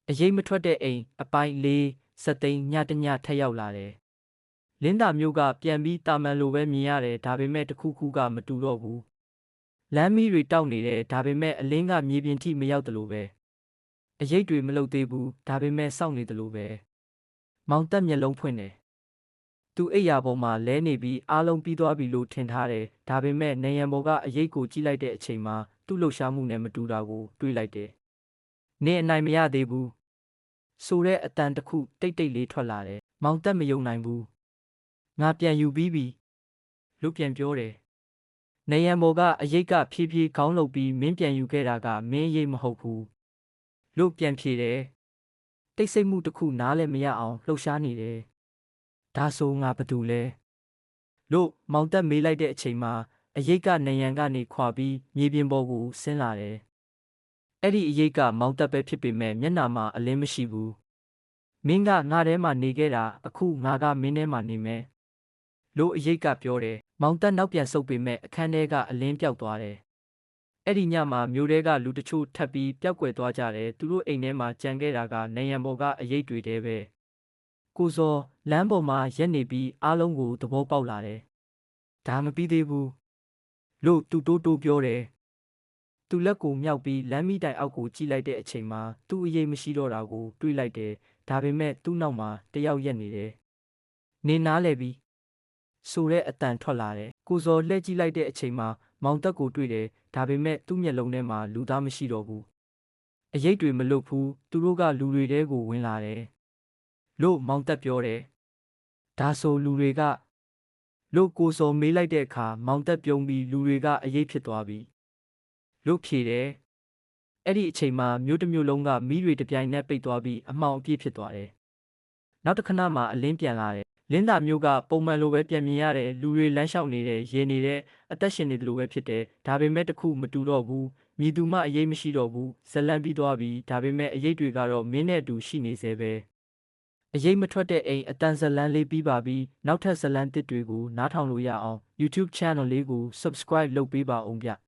အရေးမထွက်တဲ့အိမ်အပိုင်း၄စက်သိန်းညတညထက်ရောက်လာတယ်လင်းသာမျိုးကပြန်ပြီးတာမန်လိုပဲမြင်ရတယ်ဒါပေမဲ့တခုခုကမတူတော့ဘူးလမ်းမီးတွေတောက်နေတယ်ဒါပေမဲ့အလင်းကမြေပြင်ထိမရောက်တလို့ပဲအရိပ်တွေမလုတ်သေးဘူးဒါပေမဲ့စောင့်နေတလို့ပဲမောင်တက်မျက်လုံးဖွင့်တယ်သူအိပ်ယာပေါ်မှာလဲနေပြီးအားလုံးပြီးသွားပြီလို့ထင်ထားတယ်ဒါပေမဲ့နေရန်ပေါ်ကအရိပ်ကိုကြည့်လိုက်တဲ့အချိန်မှာသူ့လှုပ်ရှားမှုနဲ့မတူတာကိုတွေးလိုက်တယ်နေအနိုင်မရသေးဘူးဆိုတဲ့အတန်တစ်ခုတိတ်တိတ်လေးထွက်လာတယ်။မောင်တက်မယုံနိုင်ဘူး။ငါပြန်ယူပြီးပြီ။လူပြန်ပြောတယ်။နေရန်ဘော်ကအရိတ်ကဖြည်းဖြည်းခေါင်းလှုပ်ပြီးမင်းပြန်ယူခဲ့တာကမင်းရိတ်မဟုတ်ဘူး။လူပြန်ဖြေတယ်။တိတ်ဆိတ်မှုတစ်ခုနားလည်းမရအောင်လှုပ်ရှားနေတယ်။ဒါဆိုငါဘာတူလဲ။လူမောင်တက်မေးလိုက်တဲ့အချိန်မှာအရိတ်ကနေရန်ကနေခွာပြီးမြေပြင်ပေါ်ကိုဆင်းလာတယ်။အဲ့ဒီအရိတ်ကမောင်တက်ပဲဖြစ်ပေမဲ့မျက်နှာမှာအလင်းမရှိဘူး။မင်းကငါထဲမှာနေခဲ့တာအခုငါကမင်းထဲမှာနေမယ်လို့အရိတ်ကပြောတယ်မောင်တက်နောက်ပြန်ဆုတ်ပေမဲ့အခန်းထဲကအလင်းပြောက်သွားတယ်အဲ့ဒီညမှာမြို့ထဲကလူတချို့ထပ်ပြီးပျောက်ကွယ်သွားကြတယ်သူတို့အိမ်ထဲမှာကြံခဲ့တာကနေရန်ပေါ်ကအရိတ်တွေတည်းပဲကိုစောလမ်းပေါ်မှာရက်နေပြီးအားလုံးကိုသဘောပေါက်လာတယ်ဒါမပြီးသေးဘူးလို့သူတိုးတိုးပြောတယ်သူလက်ကိုမြောက်ပြီးလမ်းမီးတိုင်အောက်ကိုကြည့်လိုက်တဲ့အချိန်မှာသူ့အရေးမရှိတော့တာကိုတွေးလိုက်တယ်ဒါပေမဲ့သူ့နောက်မှာတယောက်ရက်နေတယ်။နေနားလဲပြီဆိုတဲ့အတန်ထွက်လာတယ်။ကိုစော်လှည့်ကြည့်လိုက်တဲ့အချိန်မှာမောင်တက်ကိုတွေ့တယ်ဒါပေမဲ့သူ့မျက်လုံးထဲမှာလူသားမရှိတော့ဘူး။အရိပ်တွေမလွတ်ဘူးသူတို့ကလူတွေထဲကိုဝင်လာတယ်။လို့မောင်တက်ပြောတယ်။ဒါဆိုလူတွေကလို့ကိုစော်မေးလိုက်တဲ့အခါမောင်တက်ပြုံးပြီးလူတွေကအရိပ်ဖြစ်သွားပြီ။လို့ဖြေတယ်။အဲ့ဒီအချိန်မှာမြို့တစ်မြို့လုံးကမီးတွေတပြိုင်နက်ပိတ်သွားပြီးအမှောင်အပြည့်ဖြစ်သွားတယ်။နောက်တစ်ခဏမှအလင်းပြန်လာတယ်။လင်းသာမျိုးကပုံမှန်လိုပဲပြန်မြင်ရတယ်လူတွေလမ်းလျှောက်နေတယ်ရေနေတယ်အသက်ရှင်နေတယ်လို့ပဲဖြစ်တယ်။ဒါပေမဲ့တခုမတူတော့ဘူး။မြည်သူမှအရေးမရှိတော့ဘူး။ဇလန်ပြီးသွားပြီ။ဒါပေမဲ့အရေးတွေကတော့မင်းနဲ့အတူရှိနေသေးပဲ။အရေးမထွက်တဲ့အိမ်အတန်ဇလန်လေးပြီးပါပြီ။နောက်ထပ်ဇလန်တစ်တွေကိုနားထောင်လို့ရအောင် YouTube Channel လေးကို Subscribe လုပ်ပေးပါဦးဗျ။